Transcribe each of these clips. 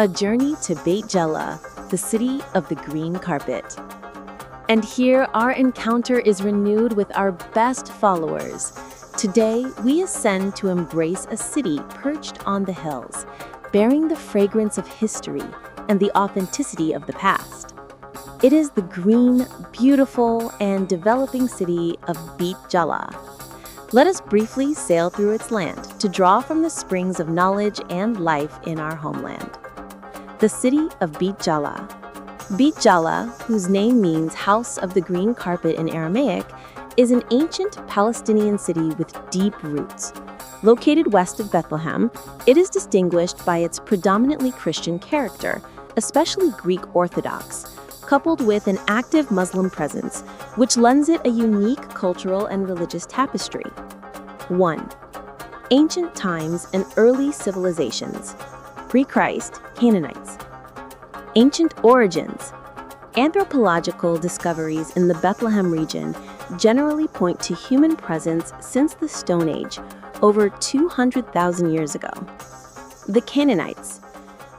A journey to Beit Jala, the city of the green carpet. And here our encounter is renewed with our best followers. Today, we ascend to embrace a city perched on the hills, bearing the fragrance of history and the authenticity of the past. It is the green, beautiful, and developing city of Beit Jala. Let us briefly sail through its land to draw from the springs of knowledge and life in our homeland. The city of Beit Jala. Beit Jala, whose name means House of the Green Carpet in Aramaic, is an ancient Palestinian city with deep roots. Located west of Bethlehem, it is distinguished by its predominantly Christian character, especially Greek Orthodox, coupled with an active Muslim presence, which lends it a unique cultural and religious tapestry. 1. Ancient times and early civilizations. Pre-Christ, Canaanites. Ancient origins. Anthropological discoveries in the Bethlehem region generally point to human presence since the Stone Age, over 200,000 years ago. The Canaanites.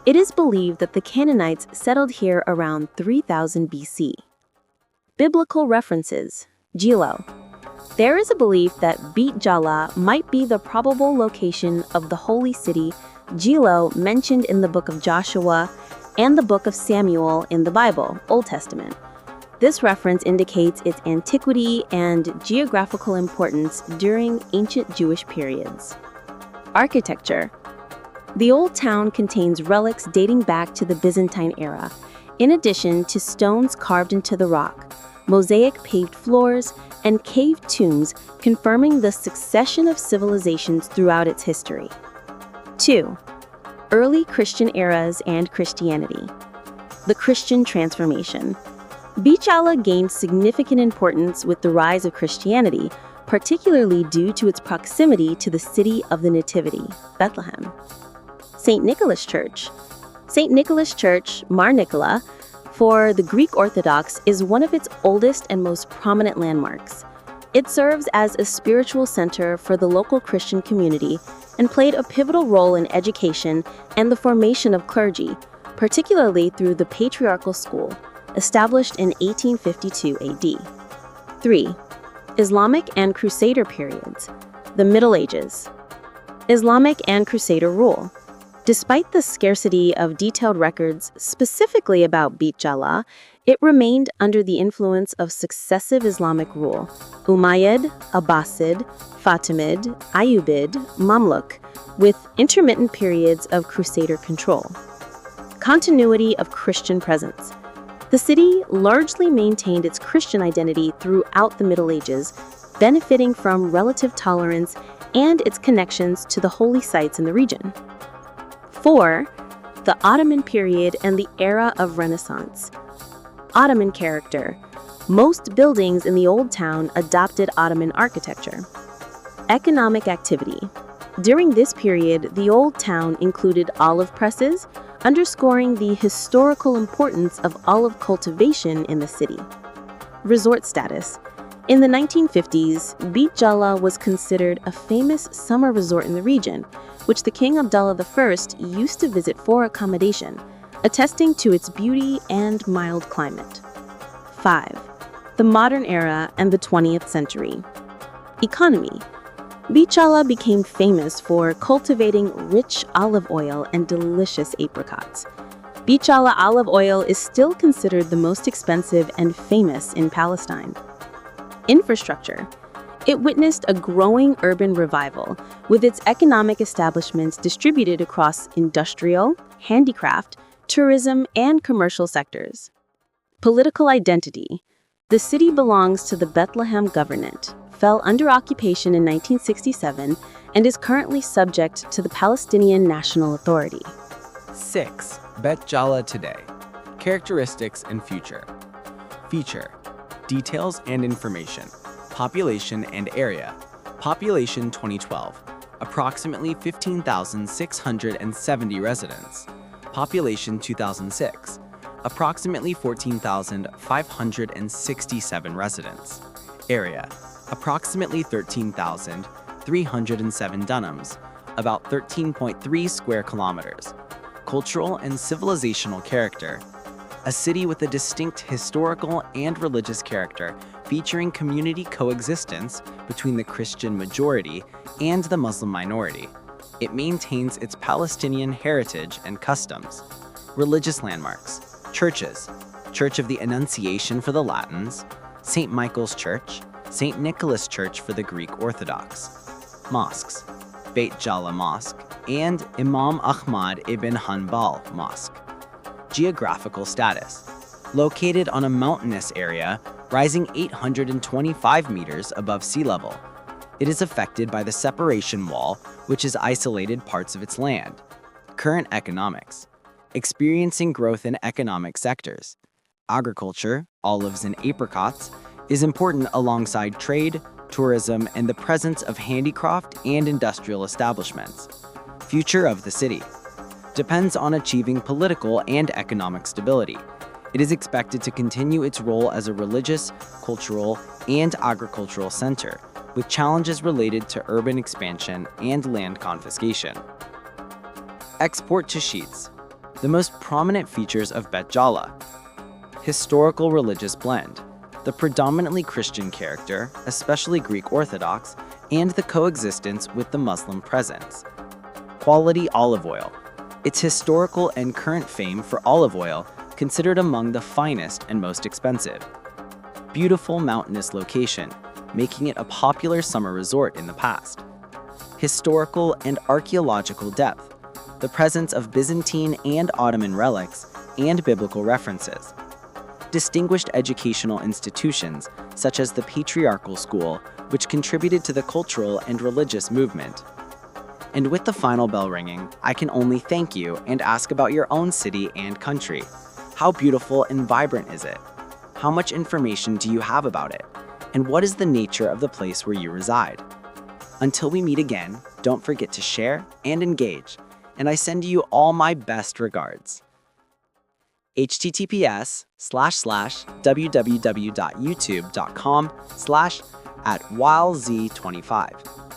It is believed that the Canaanites settled here around 3000 BC. Biblical references. Gilo. There is a belief that Beit Jala might be the probable location of the holy city Gilo mentioned in the book of Joshua and the book of Samuel in the Bible, Old Testament. This reference indicates its antiquity and geographical importance during ancient Jewish periods. Architecture. The old town contains relics dating back to the Byzantine era, in addition to stones carved into the rock, mosaic paved floors, and cave tombs confirming the succession of civilizations throughout its history. 2. Early Christian eras and Christianity. The Christian transformation. Beit Jala gained significant importance with the rise of Christianity, particularly due to its proximity to the city of the Nativity, Bethlehem. St. Nicholas Church. St. Nicholas Church, Mar Nicola, for the Greek Orthodox, is one of its oldest and most prominent landmarks. It serves as a spiritual center for the local Christian community and played a pivotal role in education and the formation of clergy, particularly through the Patriarchal School, established in 1852 AD. 3. Islamic and Crusader periods. The Middle Ages. Islamic and Crusader rule. Despite the scarcity of detailed records specifically about Beit Jala, it remained under the influence of successive Islamic rule: Umayyad, Abbasid, Fatimid, Ayyubid, Mamluk, with intermittent periods of Crusader control. Continuity of Christian presence. The city largely maintained its Christian identity throughout the Middle Ages, benefiting from relative tolerance and its connections to the holy sites in the region. 4. The Ottoman period and the era of Renaissance. Ottoman character. Most buildings in the Old Town adopted Ottoman architecture. Economic activity. During this period, the Old Town included olive presses, underscoring the historical importance of olive cultivation in the city. Resort status. In the 1950s, Beit Jala was considered a famous summer resort in the region, which the King Abdullah I used to visit for accommodation, attesting to its beauty and mild climate. 5. The modern era and the 20th century. Economy. Beit Jala became famous for cultivating rich olive oil and delicious apricots. Beit Jala olive oil is still considered the most expensive and famous in Palestine. Infrastructure. It witnessed a growing urban revival, with its economic establishments distributed across industrial, handicraft, tourism, and commercial sectors. Political identity. The city belongs to the Bethlehem Governorate, fell under occupation in 1967, and is currently subject to the Palestinian National Authority. 6. Beit Jala today. Characteristics and future. Feature. Details and information. Population and area. Population 2012. Approximately 15,670 residents. Population 2006. Approximately 14,567 residents. Area. Approximately 13,307 dunams, about 13.3 square kilometers. cultural and civilizational character. A city with a distinct historical and religious character, featuring community coexistence between the Christian majority and the Muslim minority. It maintains its Palestinian heritage and customs. Religious landmarks: churches, Church of the Annunciation for the Latins, St. Michael's Church, St. Nicholas Church for the Greek Orthodox. Mosques: Beit Jala Mosque and Imam Ahmad ibn Hanbal Mosque. Geographical status: located on a mountainous area rising 825 meters above sea level. It is affected by the separation wall, which has isolated parts of its land. Current economics: experiencing growth in economic sectors. Agriculture, olives and apricots, is important alongside trade, tourism, and the presence of handicraft and industrial establishments. Future of the city depends on achieving political and economic stability. It is expected to continue its role as a religious, cultural, and agricultural center, with challenges related to urban expansion and land confiscation. Export to sheets: the most prominent features of Beit Jala. Historical religious blend: the predominantly Christian character, especially Greek Orthodox, and the coexistence with the Muslim presence. Quality olive oil: its historical and current fame for olive oil, considered among the finest and most expensive. Beautiful mountainous location, making it a popular summer resort in the past. Historical and archaeological depth: the presence of Byzantine and Ottoman relics and biblical references. Distinguished educational institutions, such as the Patriarchal School, which contributed to the cultural and religious movement. And with the final bell ringing, I can only thank you and ask about your own city and country. How beautiful and vibrant is it? How much information do you have about it? And what is the nature of the place where you reside? Until we meet again, don't forget to share and engage, and I send you all my best regards. https://www.youtube.com/@WileZ25.